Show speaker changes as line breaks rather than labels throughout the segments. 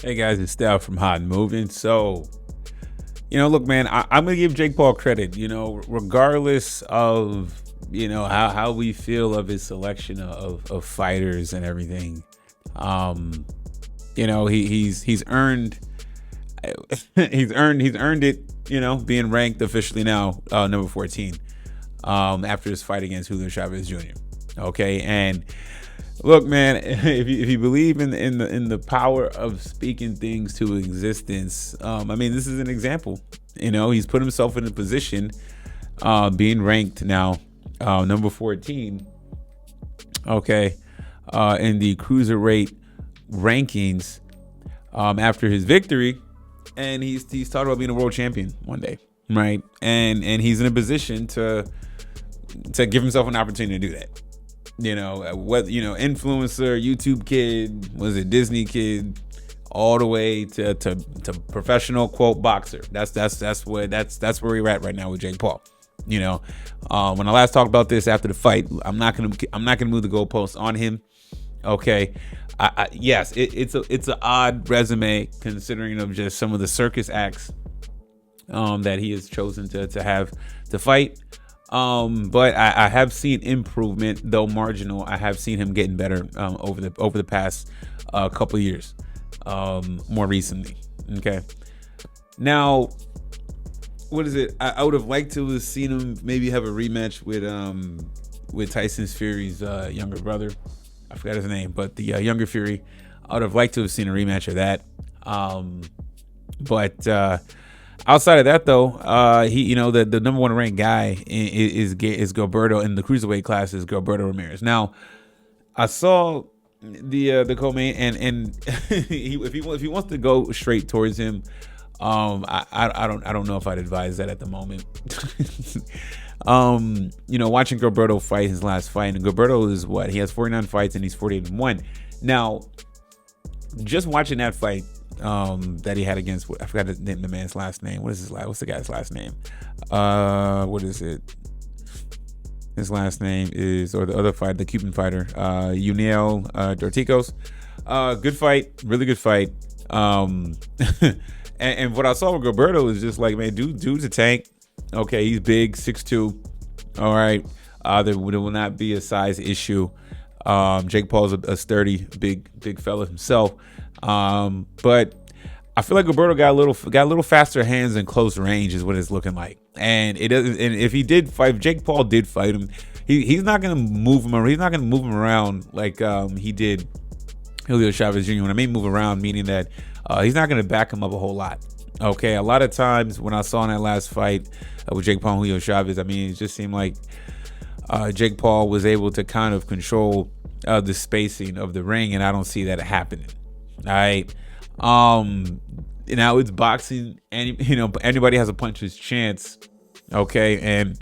Hey guys, it's Style from Hot and Moving. So, look, man, I'm gonna give Jake Paul credit. Regardless of how we feel of his selection of fighters and everything. Um, he's earned he's earned it. Being ranked officially now number 14 after his fight against Julio Chavez Jr. Okay, and look, man, if you believe in the power of speaking things to existence, this is an example. He's put himself in a position, being ranked now number 14. Okay, in the cruiserweight rankings after his victory, and he's talked about being a world champion one day, right? And he's in a position to give himself an opportunity to do that. Influencer, YouTube kid, was it Disney kid, all the way to professional quote boxer. That's where we're at right now with Jake Paul. When I last talked about this after the fight, I'm not gonna move the goalposts on him. Okay, yes, it's an odd resume considering of just some of the circus acts that he has chosen to have to fight. But I have seen improvement, though marginal. I have seen him getting better over the past couple of years, more recently. Okay, now what is it? I would have liked to have seen him maybe have a rematch with Tyson Fury's younger brother. I forgot his name, but the younger Fury. I would have liked to have seen a rematch of that. But outside of that, though, he the number one ranked guy is Gilberto in the cruiserweight class is Gilberto Ramirez. Now, I saw the co-main and if he wants to go straight towards him, I don't know if I'd advise that at the moment. Watching Gilberto fight his last fight, and Gilberto is he has 49 fights and he's 48-1. Now, just watching that fight that he had against, I forgot the man's last name. What's the guy's last name? What is it? His last name is, or the other fighter, the Cuban fighter, Yuniel Dorticos. Good fight, really good fight. And what I saw with Gilberto is just like, man, dude's a tank. Okay, he's big, 6'2". All right, there will not be a size issue. Jake Paul's a sturdy, big fella himself. But I feel like Gilberto got a little faster hands in close range is what it's looking like. And it doesn't. And if Jake Paul did fight him, he's not gonna move him around. He's not gonna move him around like he did Julio Chavez Jr. When I mean move around, meaning that he's not gonna back him up a whole lot. Okay, a lot of times when I saw in that last fight with Jake Paul and Julio Chavez, it just seemed like Jake Paul was able to kind of control the spacing of the ring, and I don't see that happening. All right. Now it's boxing, and anybody has a puncher's chance. Okay, and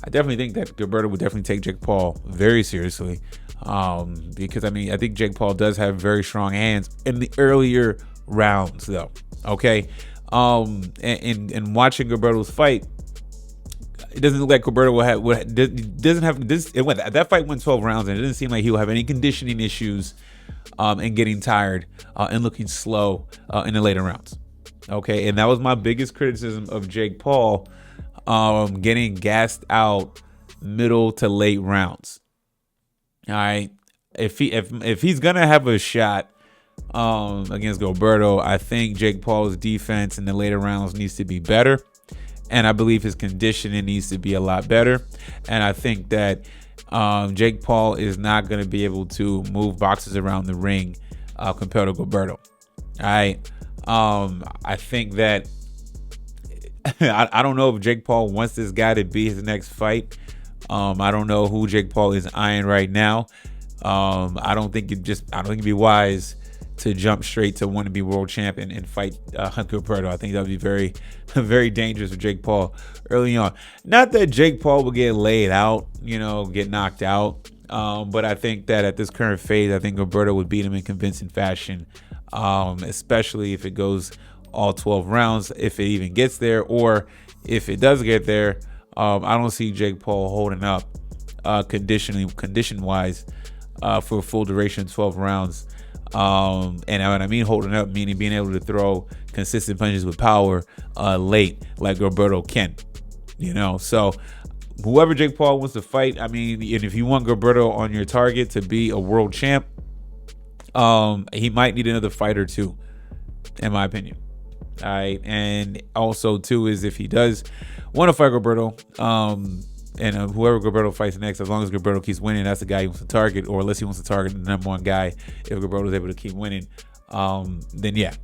I definitely think that Gilberto would definitely take Jake Paul very seriously. Because I think Jake Paul does have very strong hands in the earlier rounds, though. Okay. And watching Gilberto's fight, it doesn't look like Gilberto that fight went 12 rounds, and it doesn't seem like he'll have any conditioning issues and getting tired and looking slow in the later rounds. Okay, and that was my biggest criticism of Jake Paul, getting gassed out middle to late rounds. All right, if he's gonna have a shot against Gilberto, I think Jake Paul's defense in the later rounds needs to be better, and I believe his conditioning needs to be a lot better. And I think that Jake Paul is not going to be able to move boxes around the ring compared to Gilberto. All right, I think that I don't know if Jake Paul wants this guy to be his next fight. I don't know who Jake Paul is eyeing right now. I don't think it'd be wise to jump straight to want to be world champion and fight Gilberto. I think that would be very, very dangerous for Jake Paul early on. Not that Jake Paul will get laid out, get knocked out. But I think that at this current phase, I think Gilberto would beat him in convincing fashion, especially if it goes all 12 rounds, if it even gets there, or if it does get there. I don't see Jake Paul holding up condition-wise for a full duration 12 rounds And what I mean holding up, meaning being able to throw consistent punches with power late, like Gilberto can. So whoever Jake Paul wants to fight, I mean, and if you want Gilberto on your target to be a world champ, he might need another fight or two, in my opinion. All right, and also too is if he does want to fight Gilberto, and whoever Gilberto fights next, as long as Gilberto keeps winning, that's the guy he wants to target, or unless he wants to target the number one guy, if Gilberto is able to keep winning, then yeah.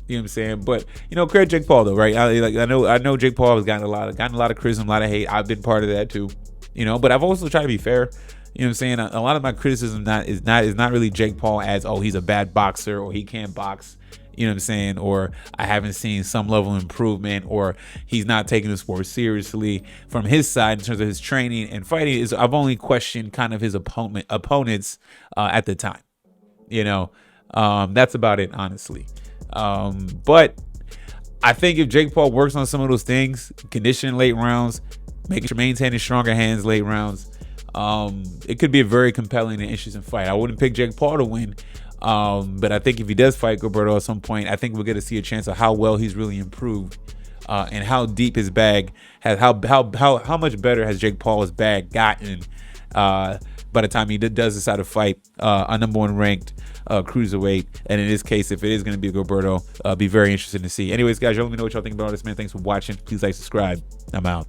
You know what I'm saying? But credit Jake Paul though, right? I know Jake Paul has gotten a lot of criticism, a lot of hate. I've been part of that too, but I've also tried to be fair. You know what I'm saying? A lot of my criticism is not really Jake Paul as, oh, he's a bad boxer or he can't box. You know what I'm saying? Or I haven't seen some level of improvement, or he's not taking the sport seriously from his side in terms of his training and fighting. I've only questioned kind of his opponents at the time. That's about it, honestly. But I think if Jake Paul works on some of those things, conditioning late rounds, maintaining stronger hands late rounds, it could be a very compelling and interesting fight. I wouldn't pick Jake Paul to win. But I think if he does fight Gilberto at some point, I think we'll get to see a chance of how well he's really improved, and how deep his bag has, how much better has Jake Paul's bag gotten, by the time he does decide to fight a number one ranked cruiserweight. And in this case, if it is going to be Gilberto, be very interesting to see. Anyways, guys, y'all let me know what y'all think about this, man. Thanks for watching. Please like, subscribe. I'm out.